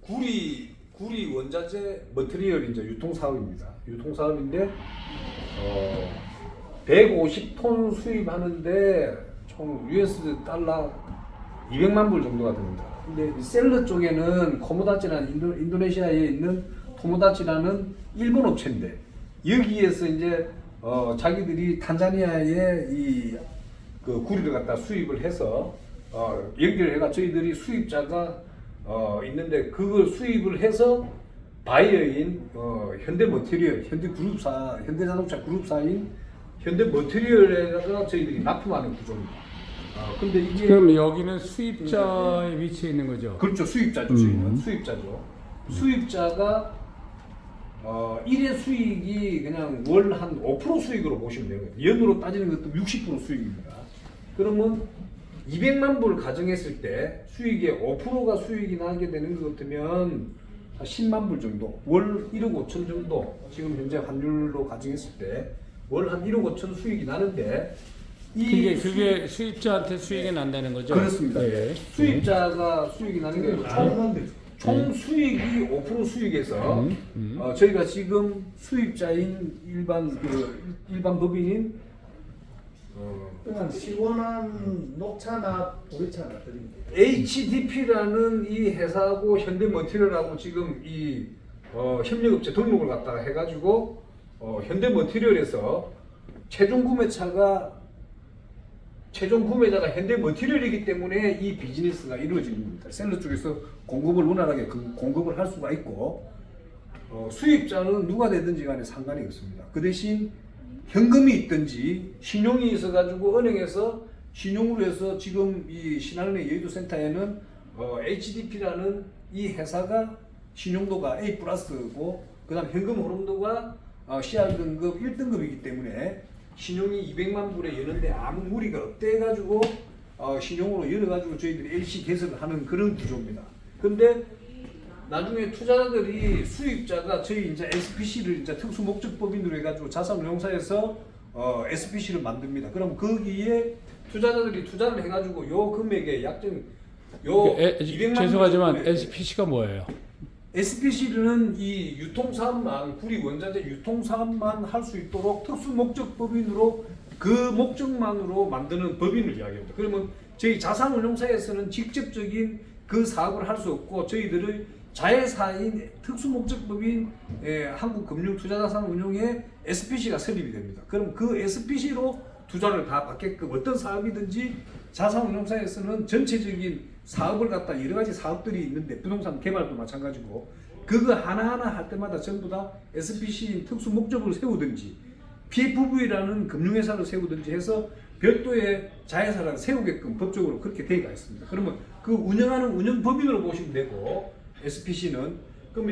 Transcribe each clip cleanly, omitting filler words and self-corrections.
구리 원자재 머티리얼 이제 유통 사업입니다. 유통 사업인데 150톤 수입하는데 총 US 달러 200만 불 정도가 됩니다. 근데 셀러 쪽에는 코모다치라는 인도네시아에 있는 토모다치라는 일본 업체인데 여기에서 이제 자기들이 탄자니아에 그 구리를 갖다 수입을 해서 연결해가 저희들이 수입자가 있는데 그걸 수입을 해서 바이어인 현대머티리얼, 현대자동차 그룹사인 현대머티리얼에다가 저희들이 납품하는 구조입니다. 근데 이게 그럼 여기는 수입자에 위치해 있는 거죠? 그렇죠. 수입자죠. 저희는 수입자죠. 수입자가 1회 수익이 그냥 월 한 5% 수익으로 보시면 돼요. 연으로 따지는 것도 60% 수익입니다. 그러면 200만 불 가정했을 때 수익의 5%가 수익이 나게 되는 것 같으면 10만 불 정도, 월 1억 5천 정도, 지금 현재 환율로 가정했을 때 월 한 1억 5천 수익이 나는데 그게 수입자한테 수익이 난다는 거죠? 그렇습니다. 네. 수입자가 수익이 나는 게 총 수익이 5% 수익에서 저희가 지금 수입자인 일반 법인인 그냥 시원한 녹차나 보리차나 드립니다. HDP라는 이 회사하고 현대머티리얼하고 지금 이 협력업체 등록을 갖다가 해가지고 현대머티리얼에서 최종 구매자가 현대머티리얼이기 때문에 이 비즈니스가 이루어지는 겁니다. 셀러 쪽에서 공급을 원활하게 공급을 할 수가 있고 수입자는 누가 되든지 간에 상관이 없습니다. 그 대신 현금이 있든지 신용이 있어가지고 은행에서 신용으로 해서 지금 이 신한은행 여의도센터에는 HDP라는 이 회사가 신용도가 A 플러스고 그다음 현금 흐름도가 CR 등급 1등급이기 때문에 신용이 200만 불에 여는데 아무 무리가 없대 해가지고 신용으로 열어가지고 저희들이 LC 개설을 하는 그런 구조입니다. 근데 나중에 투자자들이 수입자가 저희 이제 SPC를 이제 특수 목적법인으로 해가지고 자산운용사에서 SPC를 만듭니다. 그럼 거기에 투자자들이 투자를 해가지고 요 금액의 약정 200만 죄송하지만 불 SPC가 뭐예요? SPC는 이 유통사업만 구리 원자재 유통사업만 할 수 있도록 특수 목적법인으로 그 목적만으로 만드는 법인을 이야기합니다. 그러면 저희 자산운용사에서는 직접적인 그 사업을 할 수 없고 저희들의 자회사인 특수목적법인 한국금융투자자산운용에 SPC가 설립이 됩니다. 그럼 그 SPC로 투자를 다 받게끔 어떤 사업이든지 자산운용사에서는 전체적인 사업을 갖다 여러 가지 사업들이 있는데 부동산 개발도 마찬가지고 그거 하나하나 할 때마다 전부 다 SPC인 특수목적을 세우든지 PFV라는 금융회사를 세우든지 해서 별도의 자회사를 세우게끔 법적으로 그렇게 되어 있습니다. 그러면 그 운영하는 운영법인으로 보시면 되고 SPC는 그럼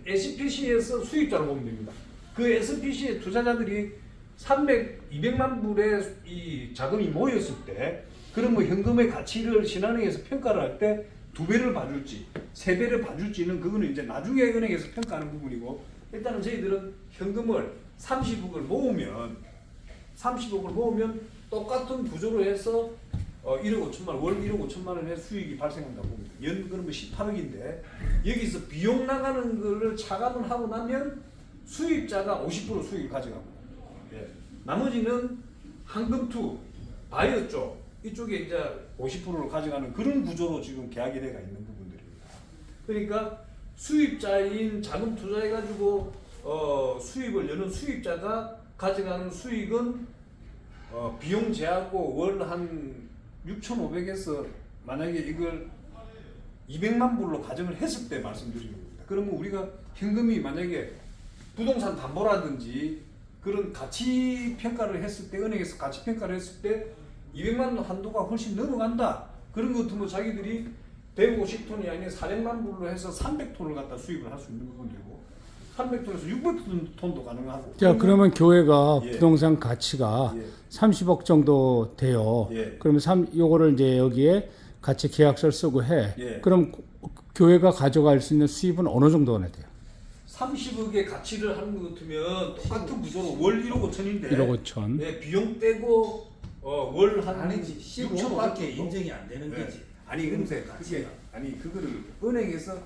SPC에서 수입자로 보면 됩니다. 그 SPC의 투자자들이 200만 불의 이 자금이 모였을 때 그러면 현금의 가치를 신한은행에서 평가를 할 때 2배를 봐줄지 3배를 봐줄지는 그거는 이제 나중에 은행에서 평가하는 부분이고 일단은 저희들은 현금을 30억을 모으면 똑같은 구조로 해서 1억 5천만 원, 월 1억 5천만 원의 수익이 발생한다고 봅니다. 연 그러면 18억인데 여기서 비용 나가는 거를 차감을 하고 나면 수입자가 50% 수익을 가져가고 나머지는 한금투, 바이오 쪽 이쪽에 이제 50%를 가져가는 그런 구조로 지금 계약이 돼가 있는 부분들입니다. 그러니까 수입자인 자금 투자해가지고 수입을 여는 수입자가 가져가는 수익은 비용 제하고 월 한 6,500에서 만약에 이걸 200만 불로 가정을 했을 때 말씀드리는 겁니다. 그러면 우리가 현금이 만약에 부동산 담보라든지 그런 가치 평가를 했을 때 은행에서 가치 평가를 했을 때 200만 원 한도가 훨씬 넘어간다. 그런 것 같으면 자기들이 150톤이 아니라 400만 불로 해서 300톤을 갖다 수입을 할 수 있는 부분들이고 300톤에서 600톤도 가능하고. 자, 그러면 교회가 예. 부동산 가치가 예. 30억 정도 돼요. 예. 그러면 요거를 이제 여기에 같이 계약서를 쓰고 해. 예. 그럼 교회가 가져갈 수 있는 수입은 어느 정도가 돼요? 30억의 가치를 하는 것 같으면 똑같은 구조로 월 1억 5천인데 1억 5천. 네, 비용 떼고 월 한 아니지 15억밖에 인정이 안 되는 네. 거지. 아니 근데 그게 아니 그거를 은행에서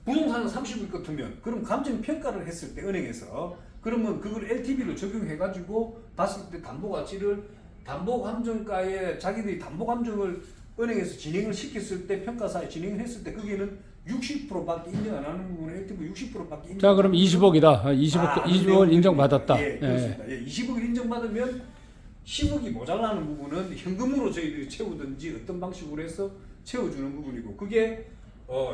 부동산은 30억 같으면 그럼 감정 평가를 했을 때 은행에서 그러면 그걸 LTV로 적용해 가지고 봤을 때 담보 가치를 담보 감정가에 자기들이 담보 감정을 은행에서 진행을 시켰을 때 평가사에 진행을 했을 때 거기에는 60%밖에 인정 안 하는 부분에 LTV 60%밖에 인정. 자, 그럼 20억이다. 20억을 인정받았다. 예, 그렇습니다. 예, 20억을 인정받으면 10억이 모자라는 부분은 현금으로 저희들이 채우든지 어떤 방식으로 해서 채워주는 부분이고 그게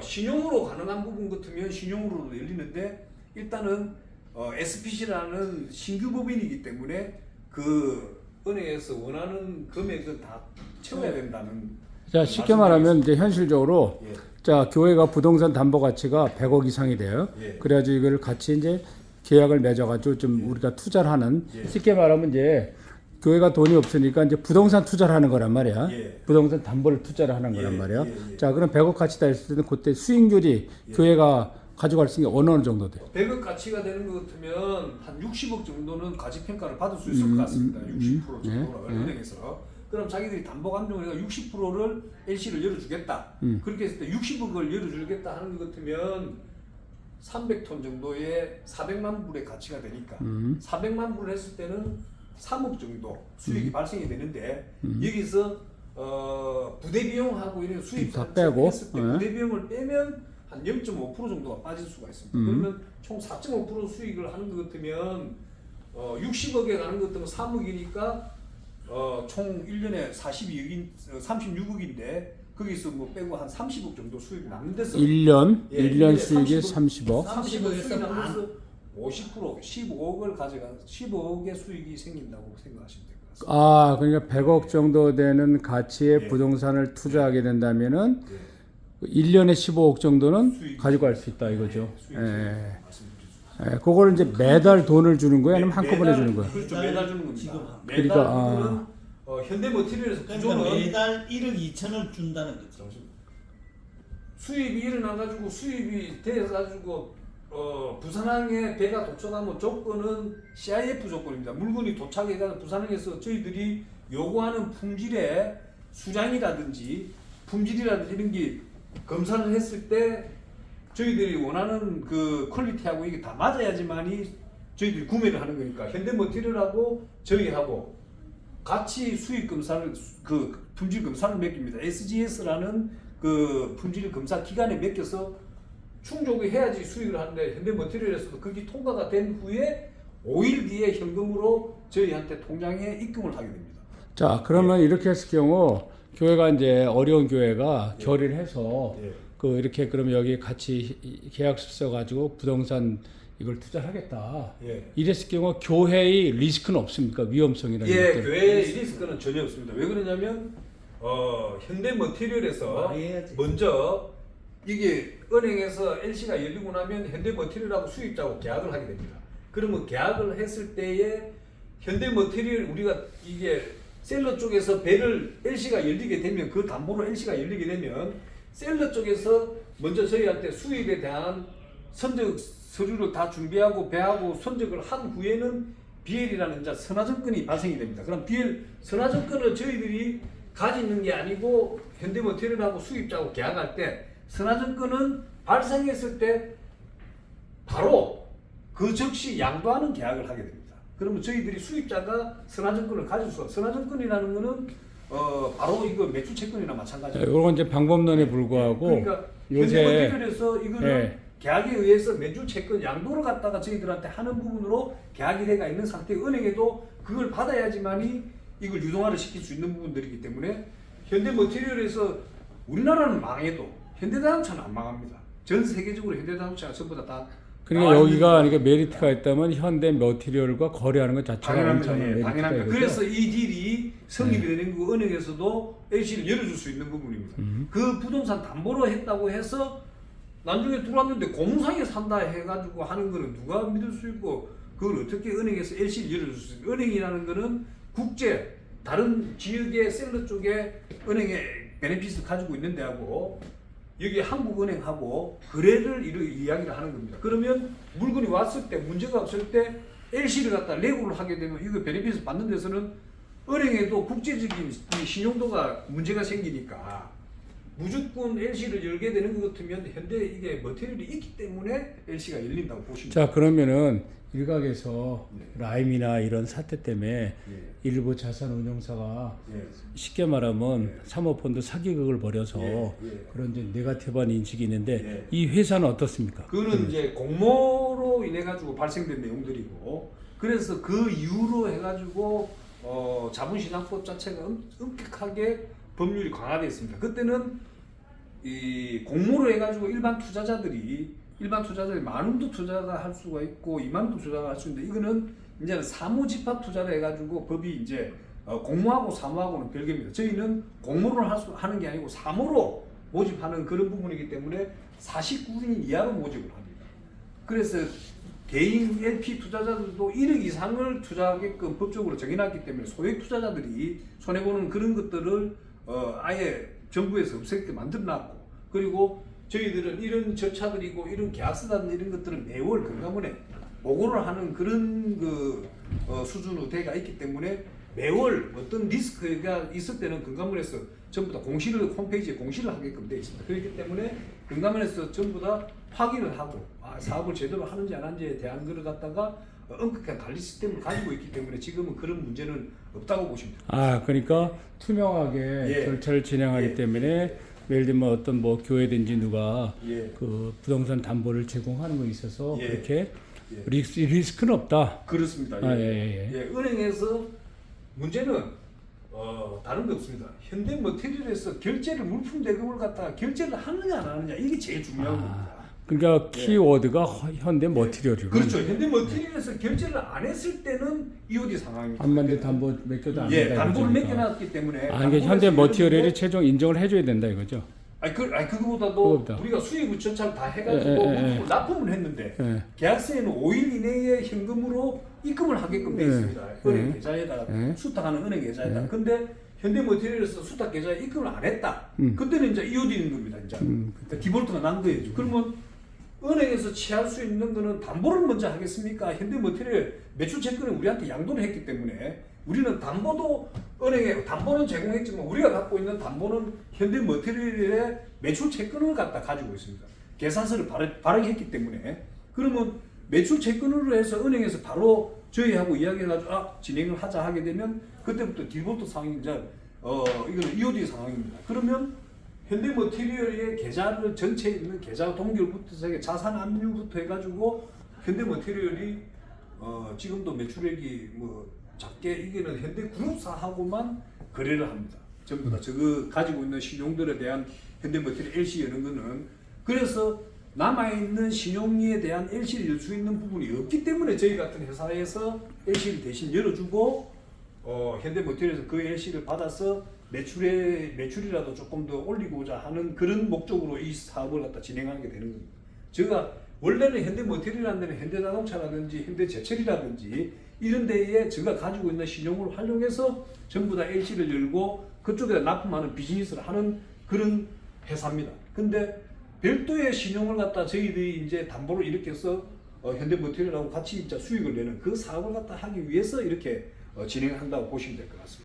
신용으로 가능한 부분 같으면 신용으로도 열리는데 일단은 SPC라는 신규 법인이기 때문에 그 은행에서 원하는 금액은 다 채워야 된다는. 자, 쉽게 말하면 이제 현실적으로 예. 자, 교회가 부동산 담보 가치가 100억 이상이 돼요. 예. 그래가지고 이걸 같이 이제 계약을 맺어가지고 좀 우리가 투자를 하는 예. 쉽게 말하면 이제 교회가 돈이 없으니까 이제 부동산 투자를 하는 거란 말이야. 예. 부동산 담보를 투자를 하는 거란 예. 말이야. 예. 자, 그럼 100억 가치다 했을 때는 그때 수익률이 교회가 가져갈 수 있는 게 어느 정도 돼요? 100억 가치가 되는 것 같으면 한 60억 정도는 가치평가를 받을 수 있을 것 같습니다. 60% 정도로 은행에서. 그럼 자기들이 담보 감정을 해서 60%를 LC를 열어주겠다. 그렇게 했을 때 60억을 열어주겠다 하는 것 같으면 300톤 정도의 400만 불의 가치가 되니까 400만 불을 했을 때는 3억 정도 수익이 발생이 되는데 여기서 부대 비용하고 이런 수입 다 빼고, 했을 때 부대 비용을 빼면 한 0.5% 정도가 빠질 수가 있습니다. 그러면 총 4.5% 수익을 하는 것 같으면 60억에 가는 것 같으면 3억이니까 총 1년에 36억인데 거기서 뭐 빼고 한 30억 정도 수익이 남는 데서 1년 예, 1년 1년에 수익이 30억. 30억. 30억 수익이 남면서 50% 15억을 가져가 15억의 수익이 생긴다고 생각하시면 될 것 같습니다. 아, 그러니까 100억 정도 되는 가치의 예. 부동산을 투자하게 된다면은 예. 1년에 15억 정도는 수익이 가져갈 수 있다 이거죠. 수익이 예. 말씀드렸습니다. 예, 그걸 이제 매달 돈을 주는 거야, 아니면 한꺼번에 주는 거야? 그렇죠. 매달 주는 겁니다. 지금 매달 그러니까, 그거는 현대머티리얼에서 그러니까 구조는 매달 1억 2천을 준다는 거죠. 수입이 일어나 가지고 수입이 돼 가지고 부산항에 배가 도착하면 조건은 CIF 조건입니다. 물건이 도착해 가지고 부산항에서 저희들이 요구하는 품질의 수량이라든지 품질이라든지 이런 게 검사를 했을 때 저희들이 원하는 그 퀄리티하고 이게 다 맞아야지만이 저희들이 구매를 하는 거니까 현대머티리얼하고 저희하고 같이 수익 검사를 그 품질 검사를 맡깁니다. SGS라는 그 품질 검사 기관에 맡겨서 충족을 해야지 수익을 하는데 현대머티리얼에서도 그게 통과가 된 후에 5일 뒤에 현금으로 저희한테 통장에 입금을 하게 됩니다. 자, 그러면 이렇게 했을 경우 교회가 이제 어려운 교회가 결의를 해서 예. 그 이렇게 그러면 여기 같이 계약서 써가지고 부동산 이걸 투자하겠다. 예. 이랬을 경우 교회의 리스크는 없습니까? 위험성이라는 예, 것들. 교회의 리스크는 전혀 없습니다. 왜 그러냐면 현대머티리얼에서 말해야지. 먼저 이게 은행에서 LC가 열리고 나면 현대머티리얼하고 수입자하고 계약을 하게 됩니다. 그러면 계약을 했을 때에 현대머티리얼 우리가 이게 셀러 쪽에서 배를 LC가 열리게 되면 그 담보로 LC가 열리게 되면 셀러 쪽에서 먼저 저희한테 수입에 대한 선적 서류를 다 준비하고 배하고 선적을 한 후에는 BL이라는 이제 선화증권이 발생이 됩니다. 그럼 BL 선화증권을 저희들이 가지는 게 아니고 현대머티리얼하고 수입자하고 계약할 때 선화증권은 발생했을 때 바로 그 즉시 양도하는 계약을 하게 됩니다. 그러면 저희들이 수입자가 선화증권을 가질 수가 선화증권이라는 거는 바로 이거 매출 채권이나 마찬가지입니다. 이건 이제 방법론에 불구하고 그러니까 요새 현대머티리얼에서 이거는 예. 계약에 의해서 매주 채권 양도를 갖다가 저희들한테 하는 부분으로 계약이 돼가 있는 상태. 은행에도 그걸 받아야지만이 이걸 유동화를 시킬 수 있는 부분들이기 때문에 현대머티리얼에서 우리나라는 망해도 현대자동차는 안 망합니다. 전 세계적으로 현대자동차가 전부 다 그러니까 여기가 그러니까 메리트가 있다면 현대머티리얼과 거래하는 것 자체가 당연합니다. 엄청난 예, 메리트가 당연합니다. 있거든요. 그래서 이 딜이 성립이 되는 거 은행에서도 LC를 열어줄 수 있는 부분입니다. 그 부동산 담보로 했다고 해서 나중에 들어왔는데 공무상에 산다 해가지고 하는 거는 누가 믿을 수 있고 그걸 어떻게 은행에서 LC를 열어줄 수 있어요? 은행이라는 거는 국제 다른 지역의 셀러 쪽에 은행에 베네핏을 가지고 있는 데하고 여기 한국은행하고 거래를 이야기를 하는 겁니다. 그러면 물건이 왔을 때 문제가 없을 때 LC를 갖다 레고를 하게 되면 이거 베네핏을 받는 데서는 은행에도 국제적인 이 신용도가 문제가 생기니까 무조건 LC를 열게 되는 것 같으면 현대 이게 머티리얼이 있기 때문에 LC가 열린다고 보시면 자 그러면은 일각에서 네. 라임이나 이런 사태 때문에 예. 일부 자산운용사가 예. 쉽게 말하면 네. 사모펀드 사기극을 벌여서 예, 예. 그런 이제 네거티브한 인식이 있는데 예. 이 회사는 어떻습니까? 그거는 이제 공모로 인해 가지고 발생된 내용들이고 그래서 그 이유로 해가지고 자본시장법 자체가 엄격하게 법률이 강화되어 있습니다. 그때는 이 공모로 해가지고 일반 투자자들이 만 원도 투자가 할 수가 있고 2만 원도 투자가 할 수 있는데 이거는 이제는 사무집합 투자를 해가지고 법이 이제 공모하고 사모하고는 별개입니다. 저희는 공모를 하는 게 아니고 사모로 모집하는 그런 부분이기 때문에 49인 이하로 모집을 합니다. 그래서 개인 LP 투자자들도 1억 이상을 투자하게끔 법적으로 정해놨기 때문에 소액 투자자들이 손해보는 그런 것들을 아예 정부에서 없애게 만들어놨고 그리고 저희들은 이런 절차들이고 이런 계약서라든 이런 것들은 매월 금감원에 보고를 하는 그런 수준으로 되어 있기 때문에 매월 어떤 리스크가 있을 때는 금감원에서 전부 다 홈페이지에 공시를 하게끔 되어 있습니다. 그렇기 때문에 금감원에서 전부 다 확인을 하고 사업을 제대로 하는지 안 하는지에 대한 것을 갖다가 엄격한 관리 시스템을 가지고 있기 때문에 지금은 그런 문제는 없다고 보시면 됩니다. 그러니까 투명하게 예. 절차를 진행하기 예. 때문에 예를 들면 어떤 뭐 교회든지 누가 예. 그 부동산 담보를 제공하는 거 있어서 예. 그렇게 예. 리스크는 없다. 그렇습니다. 예. 은행에서 문제는 다른 게 없습니다. 현대머티리얼에서 결제를 물품 대금을 갖다가 결제를 하느냐 안 하느냐 이게 제일 중요한 겁니다. 그러니까 키워드가 현대 머티리얼이고. 그렇죠. 현대머티리얼에서 결제를 안 했을 때는 EOD 상황입니다. 한만대 담보 맡겨도 안 예, 된다. 담보를 이거죠. 맡겨놨기 때문에. 이게 현대 머티리얼이 최종 인정을 해줘야 된다 이거죠. 그거보다도 그거보다. 우리가 수익 전차를 다 해가지고 예. 물품을 납품을 했는데 예. 계약서에는 5일 이내에 현금으로 입금을 하게끔 되어 있습니다. 은행 계좌에다가 예. 수탁하는 은행 계좌에다가. 근데 현대머티리얼에서 수탁 계좌에 입금을 안 했다. 그때는 이제 이어지는 겁니다. 이제 그러니까 디볼트가 난 거예요. 그러면 은행에서 취할 수 있는 거는 담보를 먼저 하겠습니까? 현대머티리얼 매출 채권을 우리한테 양도를 했기 때문에 우리는 담보도 은행에 담보는 제공했지만 우리가 갖고 있는 담보는 현대머티리얼의 매출 채권을 갖다 가지고 있습니다. 계산서를 발행했기 때문에 그러면 매출 채권으로 해서 은행에서 바로 저희하고 이야기해가지고 진행을 하자 하게 되면 그때부터 디볼트 상황이 이제 이거는 EOD 상황입니다. 그러면 현대머티리얼의 계좌를 전체에 있는 계좌 동결부터 해서 자산 압류부터 해가지고 현대머티리얼이 지금도 매출액이 뭐 작게 이게는 현대그룹사하고만 거래를 합니다. 전부 다 저거 가지고 있는 신용들에 대한 현대머티리얼 LC 여는 거는 그래서 남아있는 신용에 대한 LC를 열 수 있는 부분이 없기 때문에 저희 같은 회사에서 LC를 대신 열어주고 현대머티리얼에서 그 LC를 받아서 매출이라도 조금 더 올리고자 하는 그런 목적으로 이 사업을 갖다 진행하게 되는 겁니다. 제가 원래는 현대머티리얼이라는 데는 현대자동차라든지 현대제철이라든지 이런 데에 제가 가지고 있는 신용을 활용해서 전부 다 LC를 열고 그쪽에다 납품하는 비즈니스를 하는 그런 회사입니다. 근데 별도의 신용을 갖다 저희들이 이제 담보를 일으켜서 현대머티리얼하고 같이 이제 수익을 내는 그 사업을 갖다 하기 위해서 이렇게 진행한다고 보시면 될 것 같습니다.